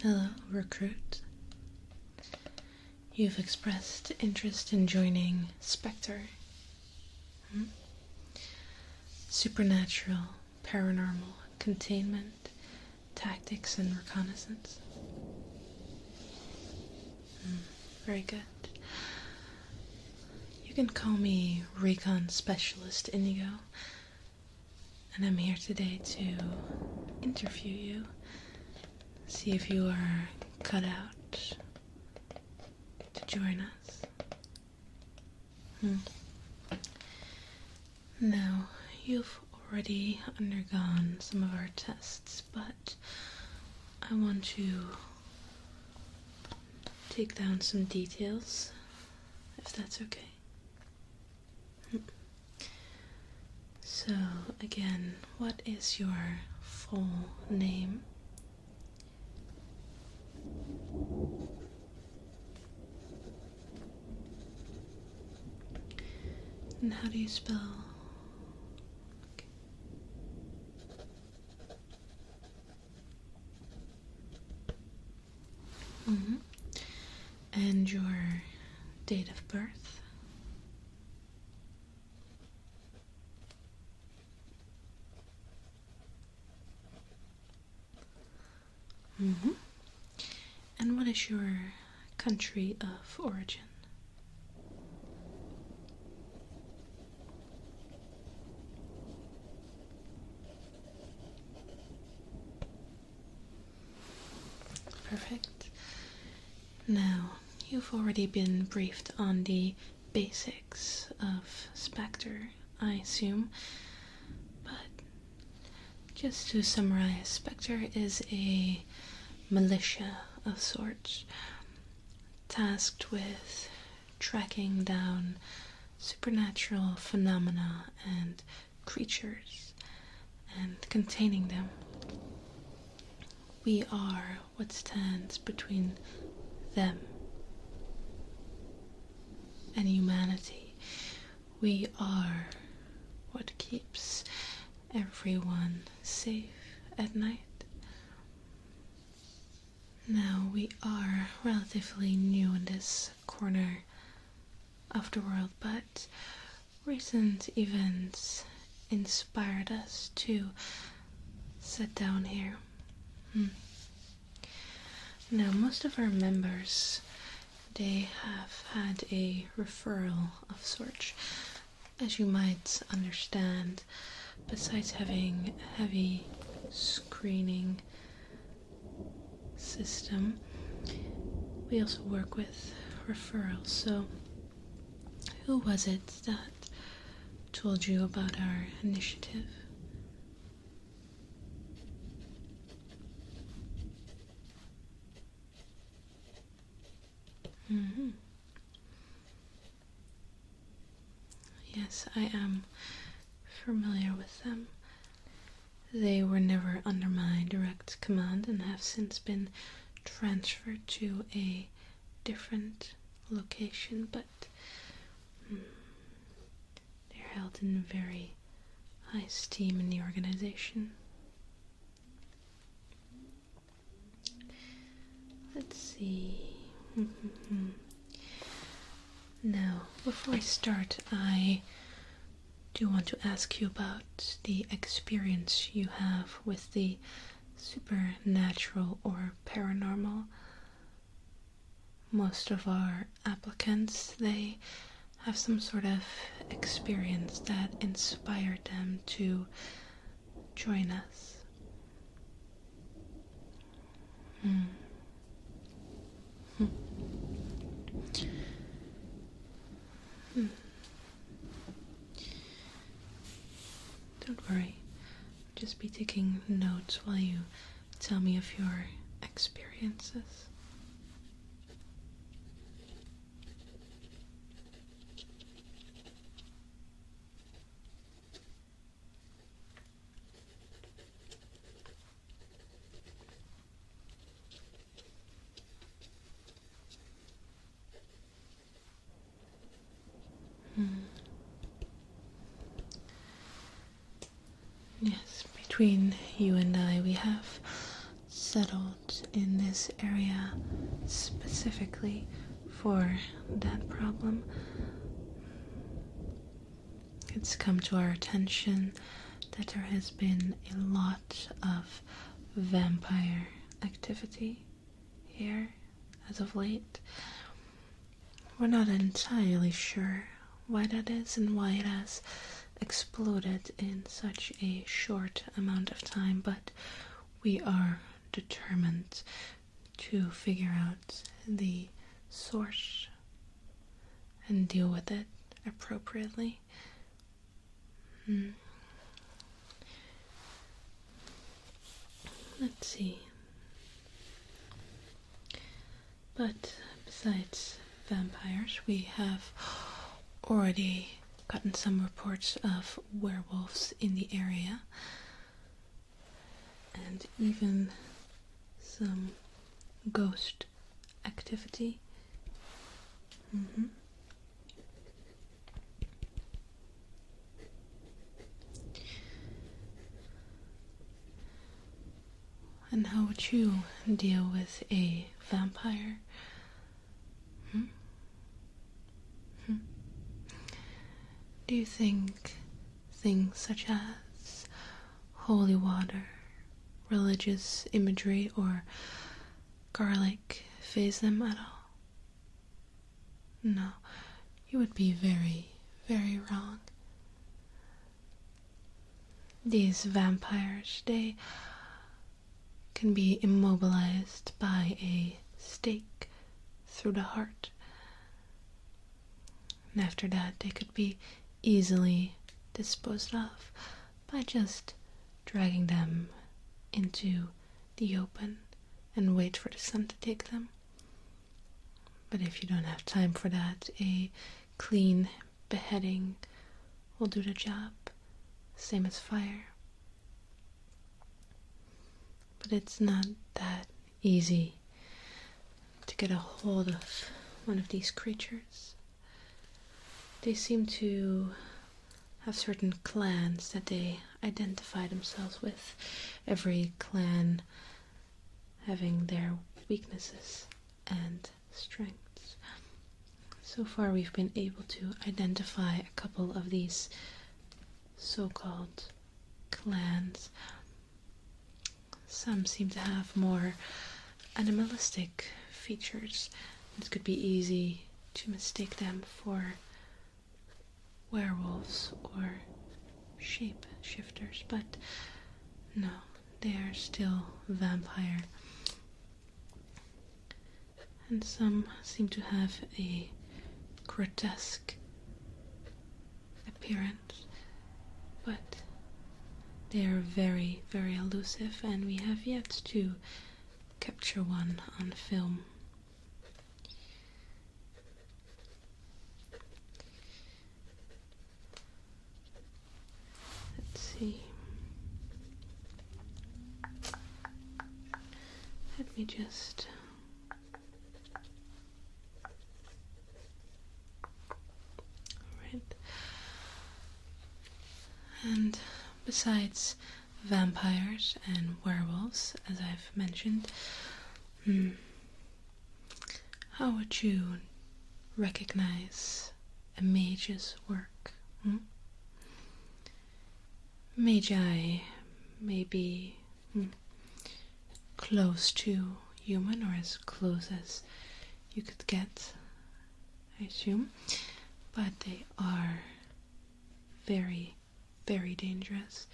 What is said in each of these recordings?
Hello, recruit. You've expressed interest in joining Spectre. Supernatural, paranormal, containment, tactics, and reconnaissance. Very good. You can call me Recon Specialist Indigo, and I'm here today to interview you, see if you are cut out to join us. Now, you've already undergone some of our tests, but I want to take down some details, if that's okay. So, again, what is your full name? And how do you spell? Okay. And your date of birth? And what is your country of origin? Perfect. Now, you've already been briefed on the basics of Spectre, I assume, but just to summarize, Spectre is a militia of sorts, tasked with tracking down supernatural phenomena and creatures and containing them. We are what stands between them and humanity. We are what keeps everyone safe at night. Now, we are relatively new in this corner of the world, but recent events inspired us to sit down here. Now, most of our members, they have had a referral of sorts. As you might understand, besides having a heavy screening system, we also work with referrals. So, who was it that told you about our initiative? Yes, I am familiar with them. They were never under my direct command and have since been transferred to a different location, but they're held in very high esteem in the organization. Let's see. Now, before I start, I do want to ask you about the experience you have with the supernatural or paranormal. Most of our applicants, they have some sort of experience that inspired them to join us. Don't worry, I'll just be taking notes while you tell me of your experiences. Yes, between you and I, we have settled in this area specifically for that problem. It's come to our attention that there has been a lot of vampire activity here as of late. We're not entirely sure why that is and why it has exploded in such a short amount of time, but we are determined to figure out the source and deal with it appropriately. Let's see. But besides vampires, we have already gotten some reports of werewolves in the area, and even some ghost activity. And how would you deal with a vampire? Do you think things such as holy water, religious imagery, or garlic faze them at all? No, you would be very, very wrong. These vampires, they can be immobilized by a stake through the heart. And after that, they could be easily disposed of by just dragging them into the open and wait for the sun to take them. But if you don't have time for that, a clean beheading will do the job, same as fire. But it's not that easy to get a hold of one of these creatures. They seem to have certain clans that they identify themselves with, every clan having their weaknesses and strengths. So far we've been able to identify a couple of these so-called clans. Some seem to have more animalistic features. It could be easy to mistake them for werewolves or shape shifters, but no, they are still vampire. And some seem to have a grotesque appearance, but they are very, very elusive, and we have yet to capture one on film. Let's see. Let me just... Alright. And besides vampires and werewolves, as I've mentioned, how would you recognize a mage's work? Magi may be close to human, or as close as you could get, I assume, but they are very, very dangerous.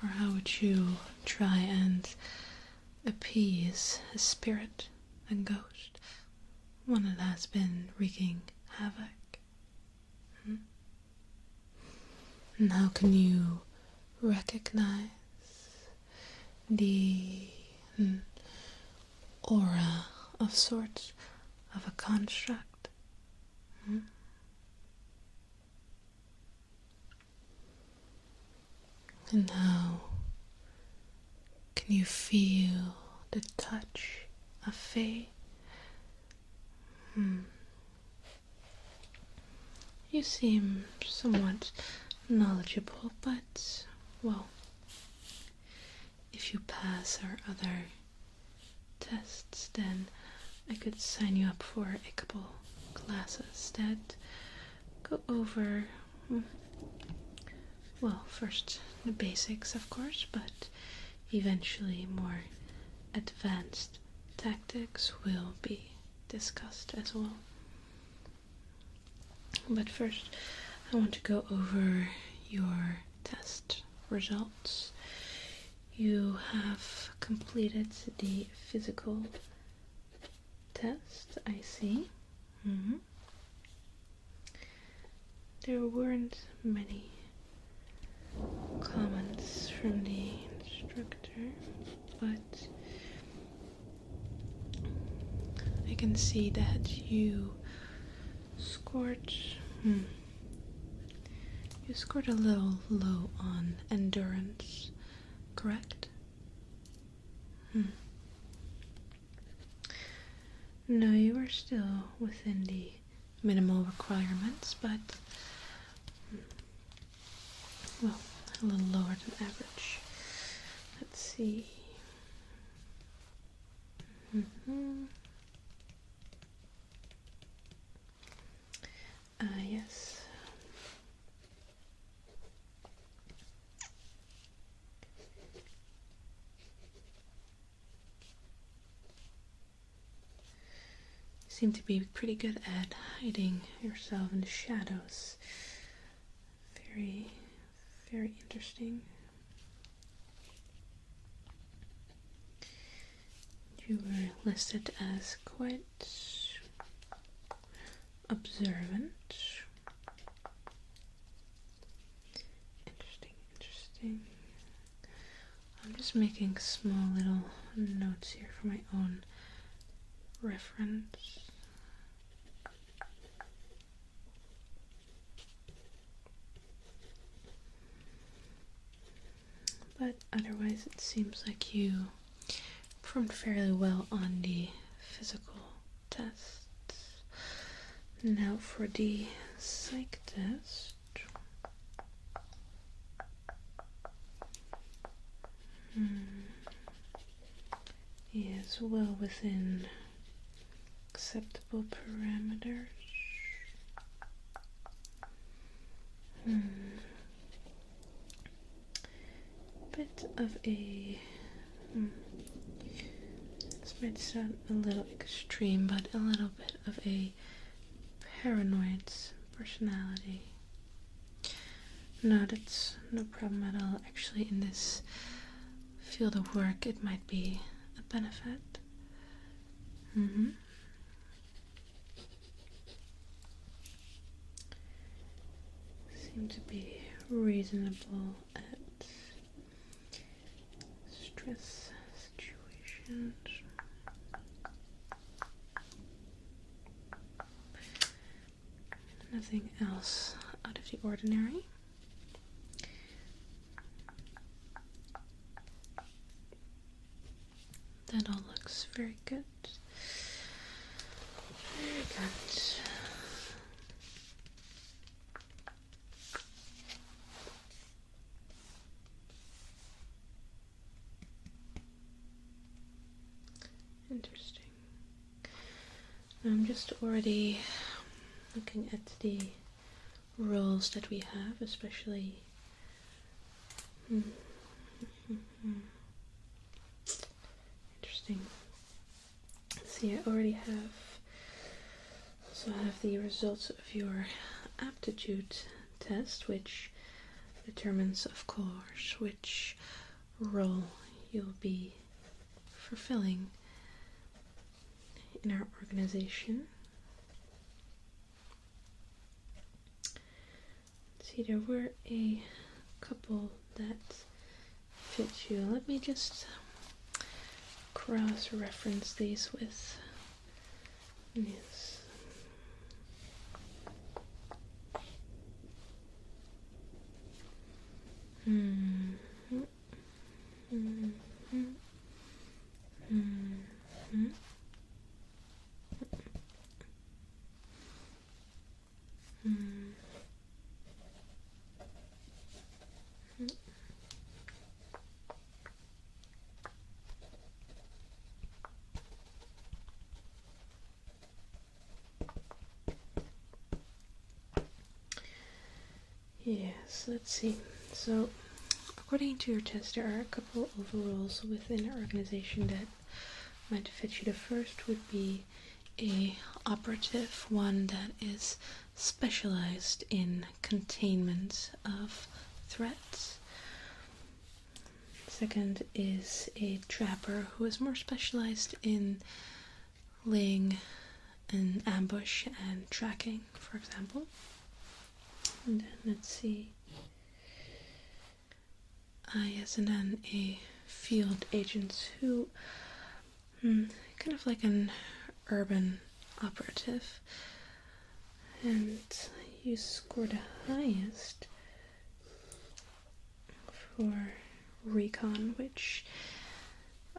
Or how would you try and appease a spirit, a ghost, one that has been wreaking havoc? And how can you recognize the aura of sorts of a construct? And how can you feel the touch of Fae? You seem somewhat knowledgeable, but, well, if you pass our other tests, then I could sign you up for a couple classes that go over, well, first the basics, of course, but eventually more advanced tactics will be discussed as well. But first, I want to go over your test results. You have completed the physical test, I see. There weren't many comments from the instructor, but I can see that you scored a little low on endurance, correct? No, you are still within the minimal requirements, but well, a little lower than average. Let's see. Yes. You seem to be pretty good at hiding yourself in the shadows. Very, very interesting. You were listed as quite observant. Interesting. I'm just making small little notes here for my own reference. But otherwise it seems like you performed fairly well on the physical tests. Now for the psych test. Is well within acceptable parameters. Bit of a this might sound a little extreme, but a little bit of a paranoid personality. No, that's no problem at all. Actually, in this field of work, it might be a benefit. Seem to be reasonable at stress situations. Nothing else out of the ordinary. That all looks very good. Very good. Interesting. I'm just already looking at the roles that we have, especially interesting. See, I already also have the results of your aptitude test, which determines, of course, which role you'll be fulfilling in our organization. See, there were a couple that fit you. Let me just cross-reference these with yes. Yes, let's see. So, according to your test, there are a couple of roles within our organization that might fit you. The first would be a operative, one that is specialized in containment of threats. Second is a trapper who is more specialized in laying an ambush and tracking, for example. And then let's see. Yes, and then a field agent who kind of like an urban operative. And you scored the highest for Recon, which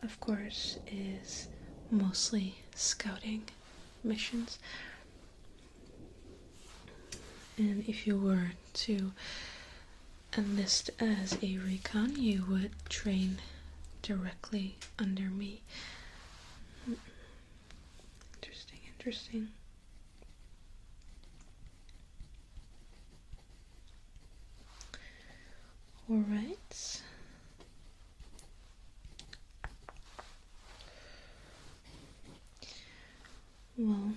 of course is mostly scouting missions. And if you were to enlist as a Recon, you would train directly under me. Interesting. Alright. Well,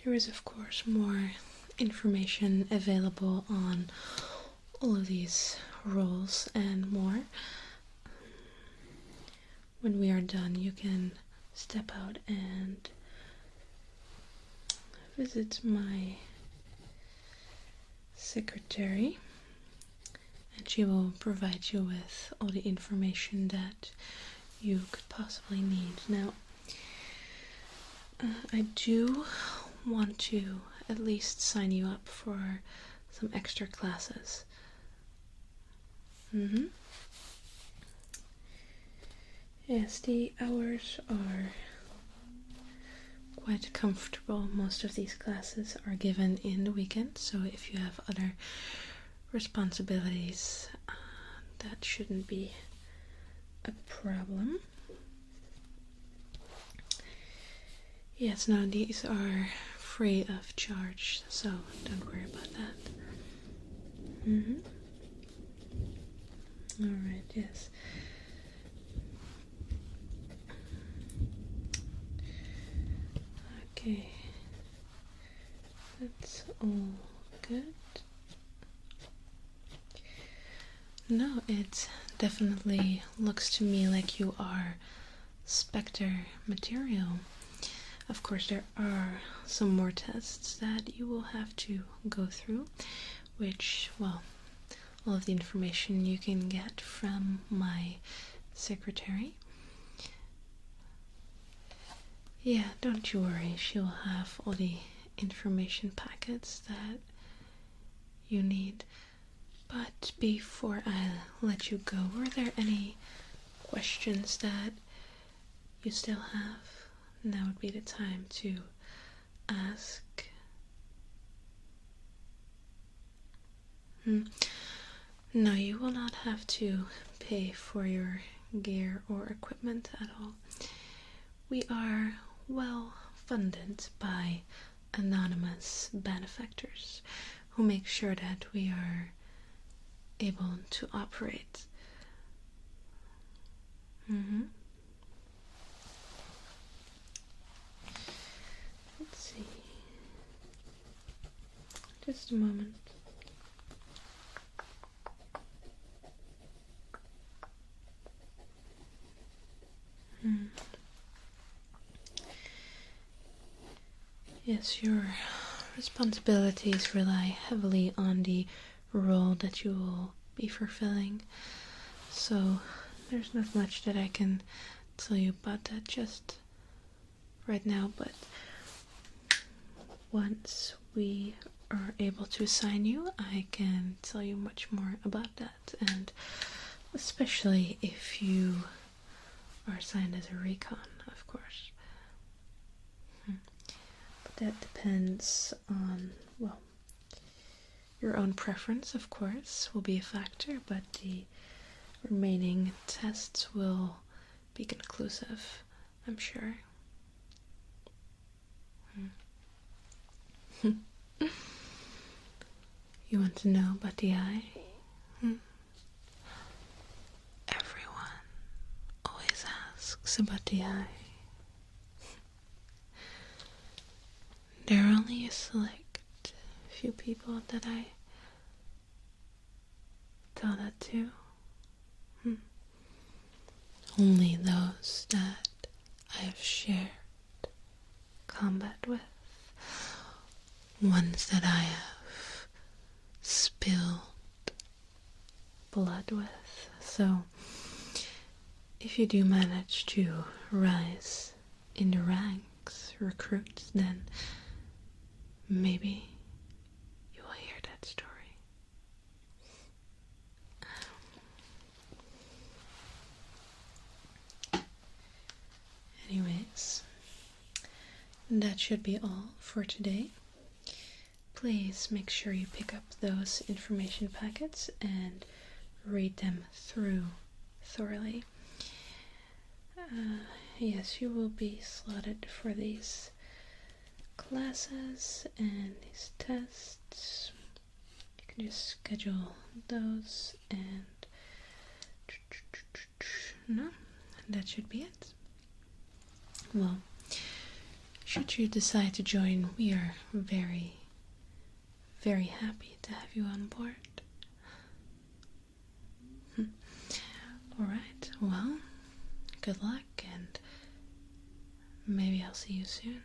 there is of course more information available on all of these roles and more. When we are done, you can step out and visit my secretary, and she will provide you with all the information that you could possibly need. Now, I do want to at least sign you up for some extra classes. Yes, the hours are quite comfortable. Most of these classes are given in the weekend, so if you have other responsibilities, that shouldn't be a problem. Yes, no, these are free of charge, so don't worry about that. Alright, yes. Okay. That's all good. No, it definitely looks to me like you are Spectre material. Of course, there are some more tests that you will have to go through, which, well, all of the information you can get from my secretary. Yeah, don't you worry, she'll have all the information packets that you need. But before I let you go, were there any questions that you still have? Now would be the time to ask. No, you will not have to pay for your gear or equipment at all. We are well funded by anonymous benefactors who make sure that we are able to operate. Let's see. Just a moment. Yes, your responsibilities rely heavily on the role that you will be fulfilling, so there's not much that I can tell you about that just right now, but once we are able to assign you, I can tell you much more about that, and especially if you are assigned as a recon, of course. But that depends on, well, your own preference, of course, will be a factor, but the remaining tests will be conclusive, I'm sure. You want to know about the eye? Everyone always asks about the eye. There are only a select few people that I tell that to. Only those that I have shared combat with. Ones that I have spilled blood with. So, if you do manage to rise in the ranks, recruits, then maybe you will hear that story. Anyways, that should be all for today. Please make sure you pick up those information packets and read them through thoroughly. Yes, you will be slotted for these classes and these tests. You can just schedule those and no, that should be it. Well, should you decide to join, we are very, very happy to have you on board. Alright, well, good luck and maybe I'll see you soon.